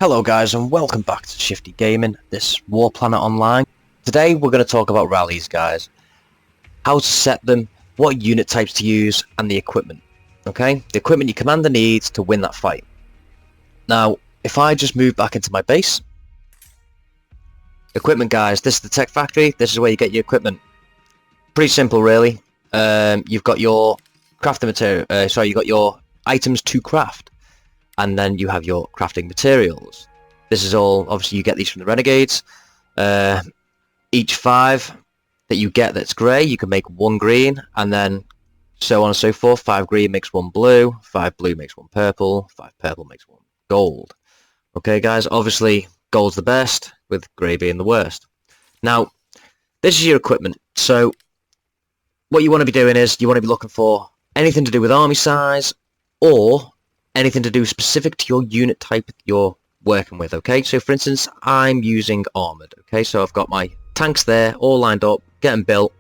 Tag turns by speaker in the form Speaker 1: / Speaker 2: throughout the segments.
Speaker 1: Hello guys and welcome back to Shifty Gaming, this War Planet Online. Today we're going to talk about rallies guys. How to set them, what unit types to use, and the equipment. Okay, the equipment your commander needs to win that fight. Now, if I just move back into my base. Equipment guys, this is the tech factory, this is where you get your equipment. Pretty simple really. You've got your crafting material, you've got your items to craft. And then you have your crafting materials. This is all, obviously you get these from the Renegades. Each 5 that you get that's grey, you can make 1 green, and then so on and so forth. 5 green makes 1 blue, 5 blue makes 1 purple, 5 purple makes 1 gold. Okay guys, obviously gold's the best, with grey being the worst. Now, this is your equipment. So, what you want to be doing is, you want to be looking for anything to do with army size, or anything to do specific to your unit type you're working with, okay? So for instance, I'm using armoured, okay? So I've got my tanks there, all lined up, getting built.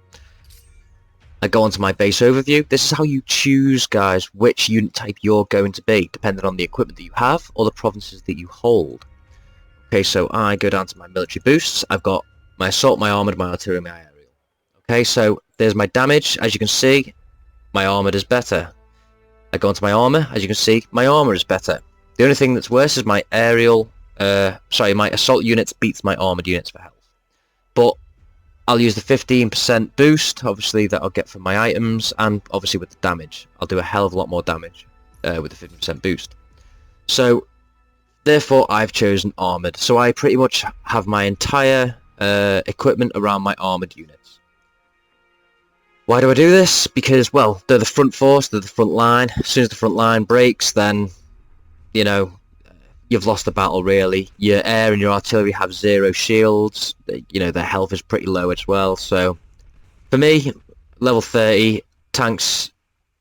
Speaker 1: I go onto my base overview. This is how you choose, guys, which unit type you're going to be, depending on the equipment that you have, or the provinces that you hold. Okay, so I go down to my military boosts. I've got my assault, my armoured, my artillery, my aerial. Okay, so there's my damage. As you can see, my armoured is better. I go into my armour, as you can see, my armour is better. The only thing that's worse is my aerial, my assault units beats my armoured units for health. But I'll use the 15% boost, obviously, that I'll get from my items, and obviously with the damage. I'll do a hell of a lot more damage with the 50% boost. So, therefore, I've chosen armoured. So I pretty much have my entire equipment around my armoured units. Why do I do this? Because, well, they're the front force, they're the front line. As soon as the front line breaks, then, you know, you've lost the battle, really. Your air and your artillery have 0 shields. You know, their health is pretty low as well. So, for me, level 30, tanks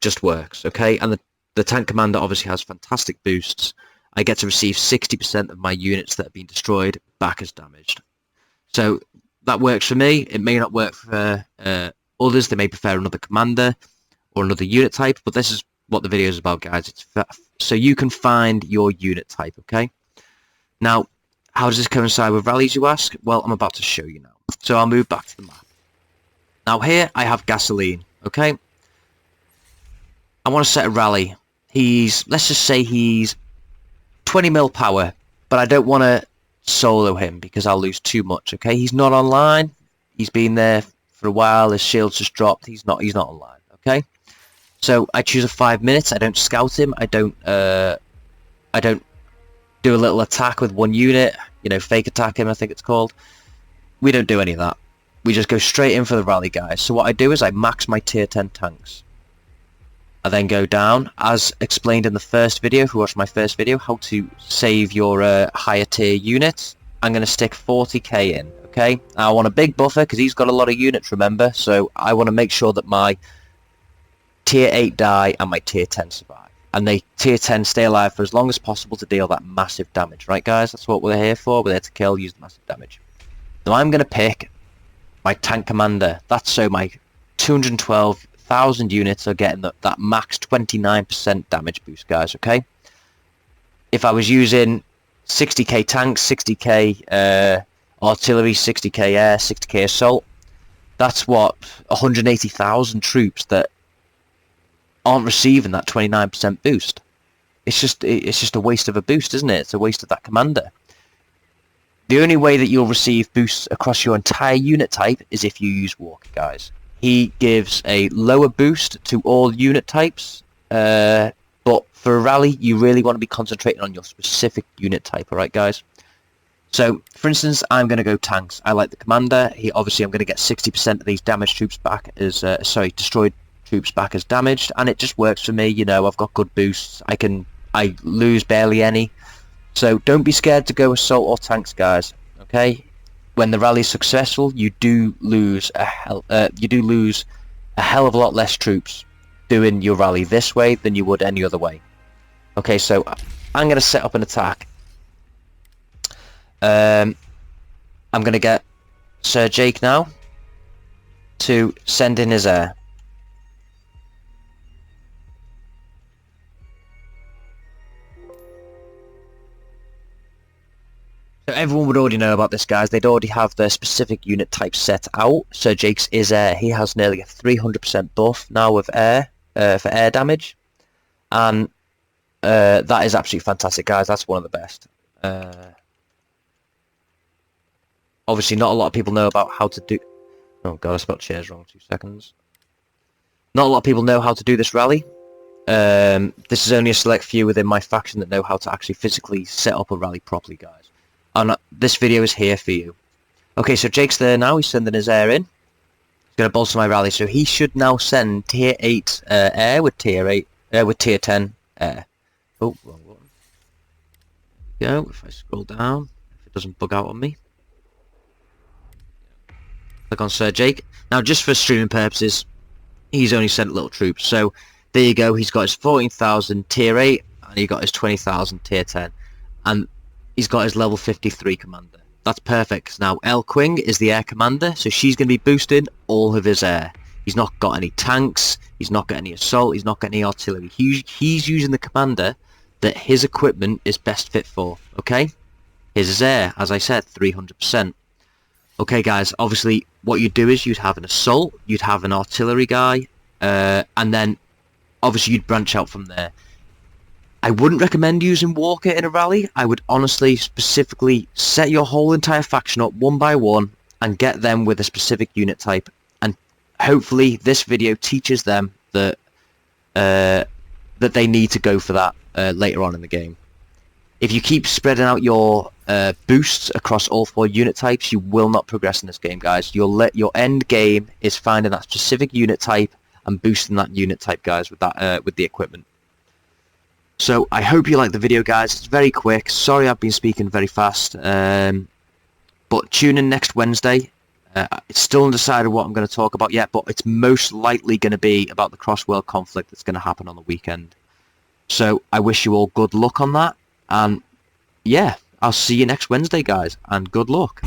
Speaker 1: just works, okay? And the tank commander obviously has fantastic boosts. I get to receive 60% of my units that have been destroyed back as damaged. So, that works for me. It may not work for others. They may prefer another commander or another unit type, but this is what the video is about, guys. It's so you can find your unit type, okay? Now, how does this coincide with rallies, you ask? Well, I'm about to show you now. So I'll move back to the map. Now here, I have gasoline, okay? I want to set a rally. Let's just say he's 20 mil power, but I don't want to solo him because I'll lose too much, okay? He's not online. He's been there for a while. His shield's just dropped. He's not online, okay? So I choose a 5 minutes. I don't scout him. I don't do a little attack with 1 unit, you know, fake attack him, I think it's called. We don't do any of that. We just go straight in for the rally, guys. So what I do is I max my tier 10 tanks. I then go down, as explained in the first video, if you watched my first video, how to save your higher tier units. I'm going to stick 40k in, okay? I want a big buffer, because he's got a lot of units, remember? So I want to make sure that my tier 8 die and my tier 10 survive. And they tier 10 stay alive for as long as possible to deal that massive damage, right guys? That's what we're here for. We're there to kill, use the massive damage. Now I'm going to pick my tank commander. That's so my 212,000 units are getting that max 29% damage boost, guys, okay? If I was using 60k tanks, 60k artillery, 60k air, 60k assault, that's what, 180,000 troops that aren't receiving that 29% boost. It's just a waste of a boost, isn't it? It's a waste of that commander. The only way that you'll receive boosts across your entire unit type is if you use Walker, guys. He gives a lower boost to all unit types, but for a rally, you really want to be concentrating on your specific unit type, alright guys? So, for instance, I'm going to go tanks. I like the commander. Obviously, I'm going to get 60% of these damaged troops back as, destroyed troops back as damaged, and it just works for me. You know, I've got good boosts. I lose barely any. So don't be scared to go assault or tanks, guys. Okay, when the rally is successful, you do lose a hell of a lot less troops doing your rally this way than you would any other way. Okay, so I'm going to set up an attack. I'm going to get Sir Jake now to send in his air. So everyone would already know about this, guys. They'd already have their specific unit type set out. So Jake's is air. He has nearly a 300% buff now with air for air damage, and that is absolutely fantastic, guys. That's one of the best. Obviously, not a lot of people know about how to do. Oh god, I spelled chairs wrong. 2 seconds. Not a lot of people know how to do this rally. This is only a select few within my faction that know how to actually physically set up a rally properly, guys. And this video is here for you. Okay, so Jake's there now. He's sending his air in. He's going to bolster my rally, so he should now send tier 8 air with tier 10 air. Oh, wrong one. There we go. If I scroll down, if it doesn't bug out on me. Click on Sir Jake. Now, just for streaming purposes, he's only sent little troops. So there you go. He's got his 14,000 tier 8, and he got his 20,000 tier 10, and he's got his level 53 commander. That's perfect. Now El Quing is the air commander, so she's going to be boosting all of his air. He's not got any tanks. He's not got any assault. He's not got any artillery. He's using the commander that his equipment is best fit for. Okay. Here's his air. As I said, 300%. Okay, guys. Obviously, what you'd do is you'd have an assault. You'd have an artillery guy, and then obviously you'd branch out from there. I wouldn't recommend using Walker in a rally. I would honestly specifically set your whole entire faction up one by one and get them with a specific unit type. And hopefully this video teaches them that that they need to go for that later on in the game. If you keep spreading out your boosts across all 4 unit types, you will not progress in this game, guys. Your end game is finding that specific unit type and boosting that unit type, guys, with that with the equipment. So I hope you liked the video, guys. It's very quick. Sorry I've been speaking very fast. But tune in next Wednesday. It's still undecided what I'm going to talk about yet, but it's most likely going to be about the cross-world conflict that's going to happen on the weekend. So I wish you all good luck on that. And yeah, I'll see you next Wednesday, guys. And good luck.